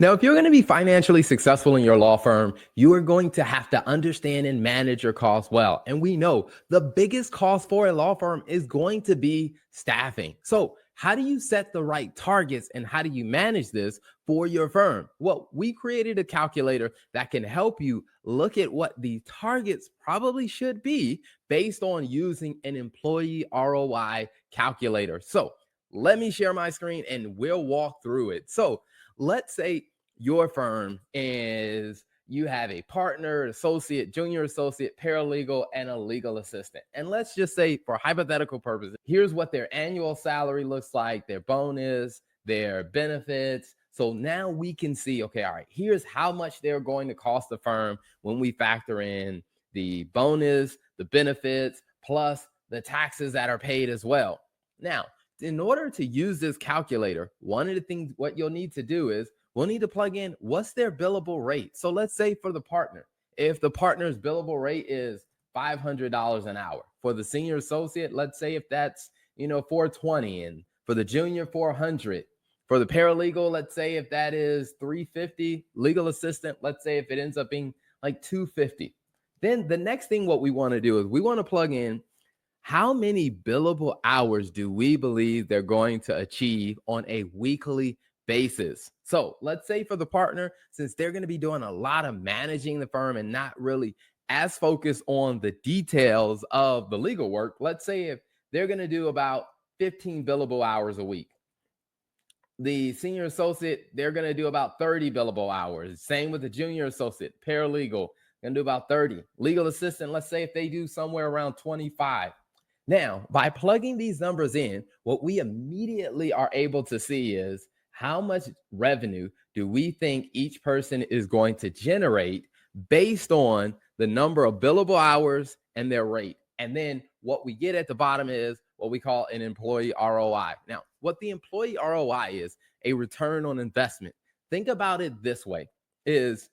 Now, if you're going to be financially successful in your law firm, you are going to have to understand and manage your costs well. And we know the biggest cost for a law firm is going to be staffing. So, how do you set the right targets and how do you manage this for your firm? Well, we created a calculator that can help you look at what the targets probably should be based on using an employee ROI calculator. So, let me share my screen and we'll walk through it. So, let's say your firm is you have a partner, associate, junior associate, paralegal, and a legal assistant. And let's just say, for hypothetical purposes, here's what their annual salary looks like, their bonus, their benefits. So now we can see, okay, all right, here's how much they're going to cost the firm when we factor in the bonus, the benefits, plus the taxes that are paid as well. Now, in order to use this calculator, one of the things what you'll need to do is we'll need to plug in what's their billable rate. So let's say for the partner, if the partner's billable rate is $500 an hour. For the senior associate, let's say if that's, $420, and for the junior, $400. For the paralegal, let's say if that is $350. Legal assistant, let's say if it ends up being like $250. Then the next thing what we want to do is we want to plug in how many billable hours do we believe they're going to achieve on a weekly basis. So let's say for the partner, since they're going to be doing a lot of managing the firm and not really as focused on the details of the legal work, let's say if they're going to do about 15 billable hours a week. The senior associate, they're going to do about 30 billable hours. Same with the junior associate, paralegal, going to do about 30. Legal assistant, let's say if they do somewhere around 25. Now, by plugging these numbers in, what we immediately are able to see is how much revenue do we think each person is going to generate based on the number of billable hours and their rate. And then what we get at the bottom is what we call an employee ROI. Now, what the employee ROI is, a return on investment. Think about it this way, is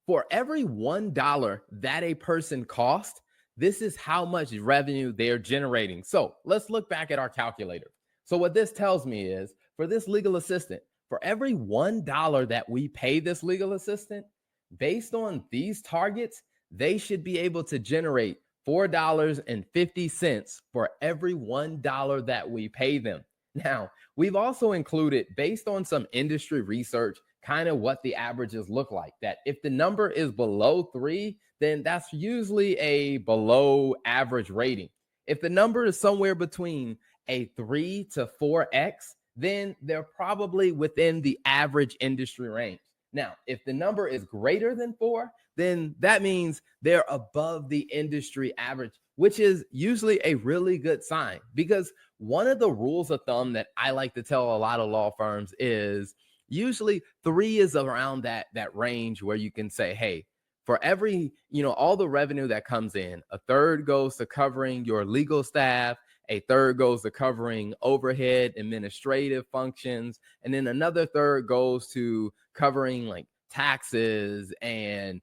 for every $1 that a person costs, this is how much revenue they're generating. So let's look back at our calculator. So what this tells me is for this legal assistant, for every $1 that we pay this legal assistant, based on these targets, they should be able to generate $4.50 for every $1 that we pay them. Now, we've also included, based on some industry research, kind of what the averages look like. That if the number is below 3, then that's usually a below average rating. If the number is somewhere between a 3 to 4x, then they're probably within the average industry range. Now, if the number is greater than 4, then that means they're above the industry average, which is usually a really good sign. Because one of the rules of thumb that I like to tell a lot of law firms is usually 3 is around that range where you can say, hey, for every, all the revenue that comes in, a third goes to covering your legal staff, a third goes to covering overhead administrative functions, and then another third goes to covering like taxes and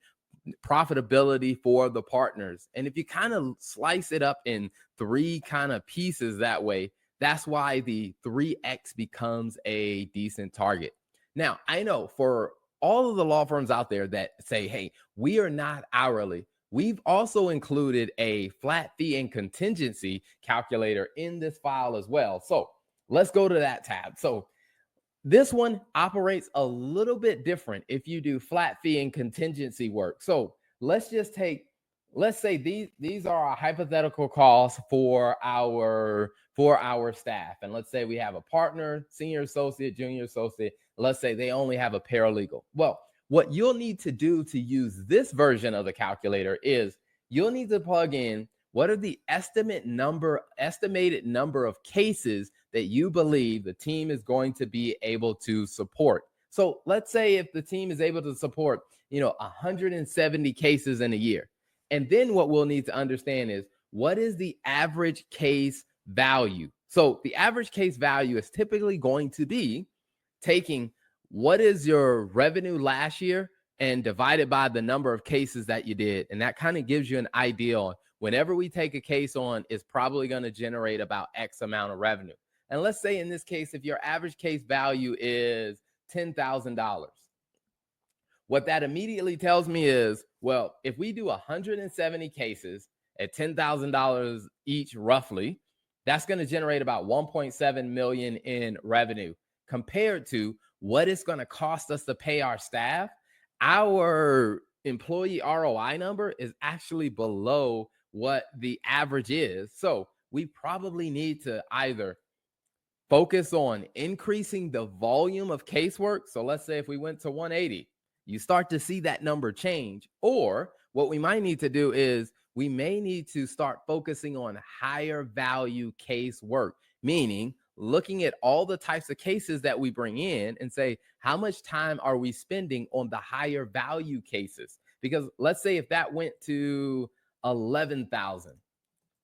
profitability for the partners. And if you kind of slice it up in 3 kind of pieces that way, that's why the 3x becomes a decent target. Now, I know for all of the law firms out there that say, hey, we are not hourly, we've also included a flat fee and contingency calculator in this file as well. So let's go to that tab. So this one operates a little bit different if you do flat fee and contingency work. So let's say these are our hypothetical costs for our staff. And let's say we have a partner, senior associate, junior associate. Let's say they only have a paralegal. Well, what you'll need to do to use this version of the calculator is you'll need to plug in what are the estimated number of cases that you believe the team is going to be able to support. So let's say if the team is able to support, 170 cases in a year. And then what we'll need to understand is what is the average case value? So the average case value is typically going to be taking what is your revenue last year and divided by the number of cases that you did. And that kind of gives you an idea on whenever we take a case on, it's probably going to generate about X amount of revenue. And let's say in this case, if your average case value is $10,000. What that immediately tells me is, well, if we do 170 cases at $10,000 each roughly, that's going to generate about 1.7 million in revenue compared to what it's going to cost us to pay our staff. Our employee ROI number is actually below what the average is. So we probably need to either focus on increasing the volume of casework. So let's say if we went to 180, you start to see that number change. Or what we might need to do is we may need to start focusing on higher value casework, meaning looking at all the types of cases that we bring in and say, how much time are we spending on the higher value cases? Because let's say if that went to 11,000,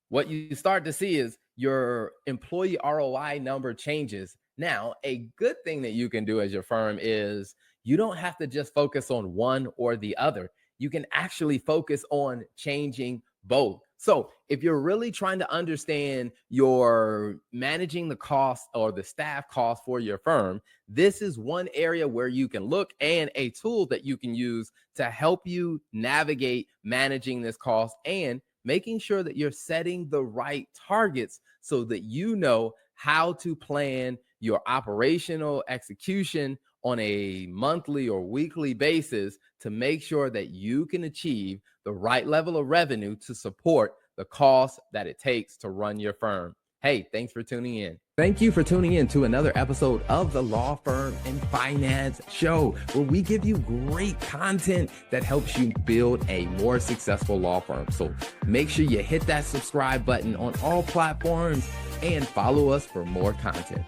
what you start to see is your employee ROI number changes. Now, a good thing that you can do as your firm is you don't have to just focus on one or the other. You can actually focus on changing both. So if you're really trying to understand your managing the cost or the staff cost for your firm, this is one area where you can look and a tool that you can use to help you navigate managing this cost and making sure that you're setting the right targets so that you know how to plan your operational execution on a monthly or weekly basis to make sure that you can achieve the right level of revenue to support the cost that it takes to run your firm. Hey, thanks for tuning in. Thank you for tuning in to another episode of the Law Firm and Finance Show, where we give you great content that helps you build a more successful law firm. So make sure you hit that subscribe button on all platforms and follow us for more content.